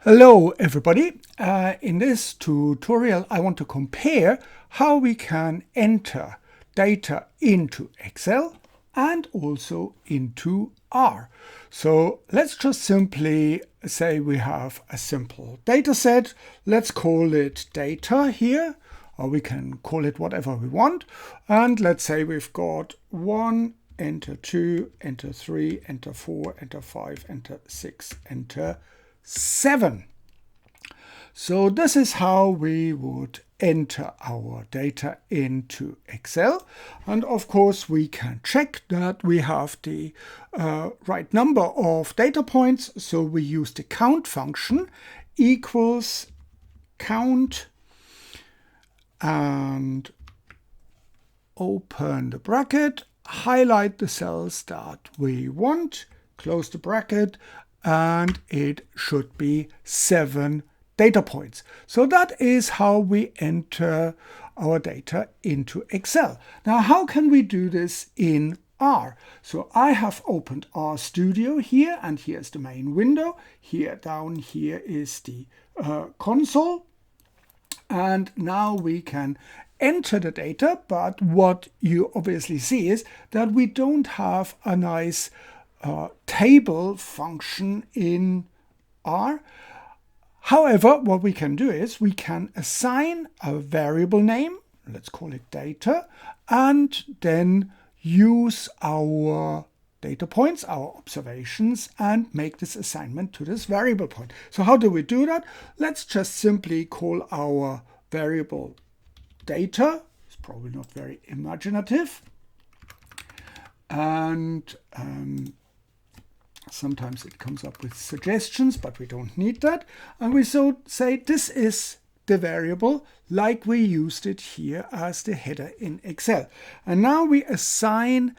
Hello everybody. In this tutorial I want to compare how we can enter data into Excel and also into R. So let's just simply say we have a simple data set. Let's call it data here, or we can call it whatever we want. And let's say we've got 1, enter 2, enter 3, enter 4, enter 5, enter 6, enter 7. So this is how we would enter our data into Excel. And of course we can check that we have the right number of data points. So we use the count function equals count and open the bracket, highlight the cells that we want, close the bracket, and it should be 7 data points. So that is how we enter our data into Excel. Now, how can we do this in R? So I have opened RStudio here, and here's the main window. Here down here is the console. And now we can enter the data, but what you obviously see is that we don't have a nice table function in R. However, what we can do is we can assign a variable name, let's call it data, and then use our data points, our observations, and make this assignment to this variable point. So how do we do that? Let's just simply call our variable data. It's probably not very imaginative. And sometimes it comes up with suggestions, but we don't need that. And we so say this is the variable like we used it here as the header in Excel. And now we assign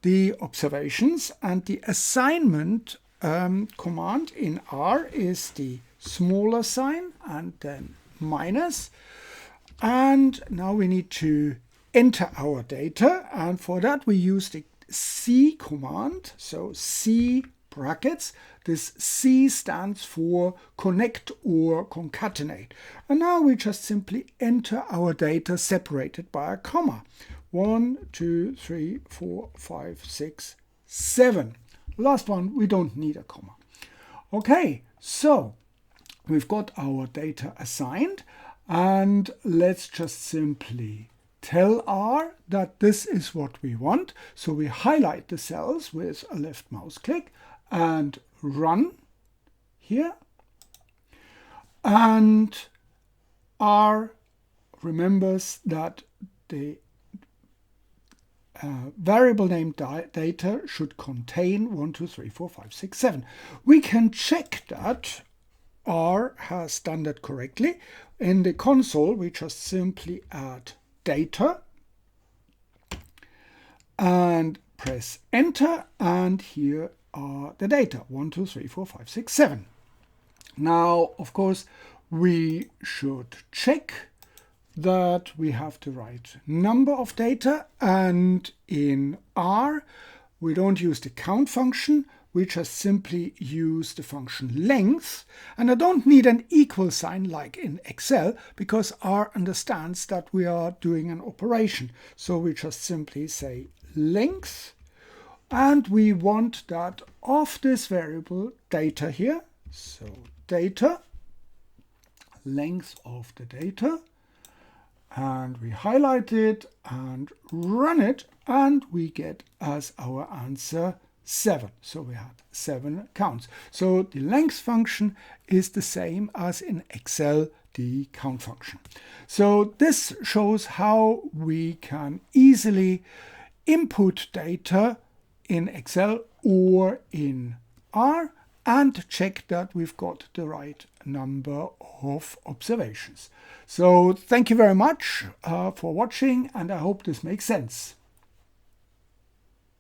the observations, and the assignment command in R is the smaller sign and then minus. And now we need to enter our data, and for that we use the C command, so C brackets. This C stands for connect or concatenate. And now we just simply enter our data separated by a comma. 1, 2, 3, 4, 5, 6, 7. Last one, we don't need a comma. Okay, so we've got our data assigned, and let's just simply tell R that this is what we want. So we highlight the cells with a left mouse click and run here. And R remembers that the variable name data should contain 1, 2, 3, 4, 5, 6, 7. We can check that R has done that correctly. In the console, we just simply add data and press enter, and here are the data 1, 2, 3, 4, 5, 6, 7. Now, of course, we should check that we have the right number of data, and in R we don't use the count function, we just simply use the function length. And I don't need an equal sign like in Excel, because R understands that we are doing an operation. So we just simply say length, and we want that of this variable data here. So data, length of the data, and we highlight it and run it, and we get as our answer 7. So we had 7 counts. So the length function is the same as in Excel, the count function. So this shows how we can easily input data in Excel or in R and check that we've got the right number of observations. So thank you very much for watching, and I hope this makes sense.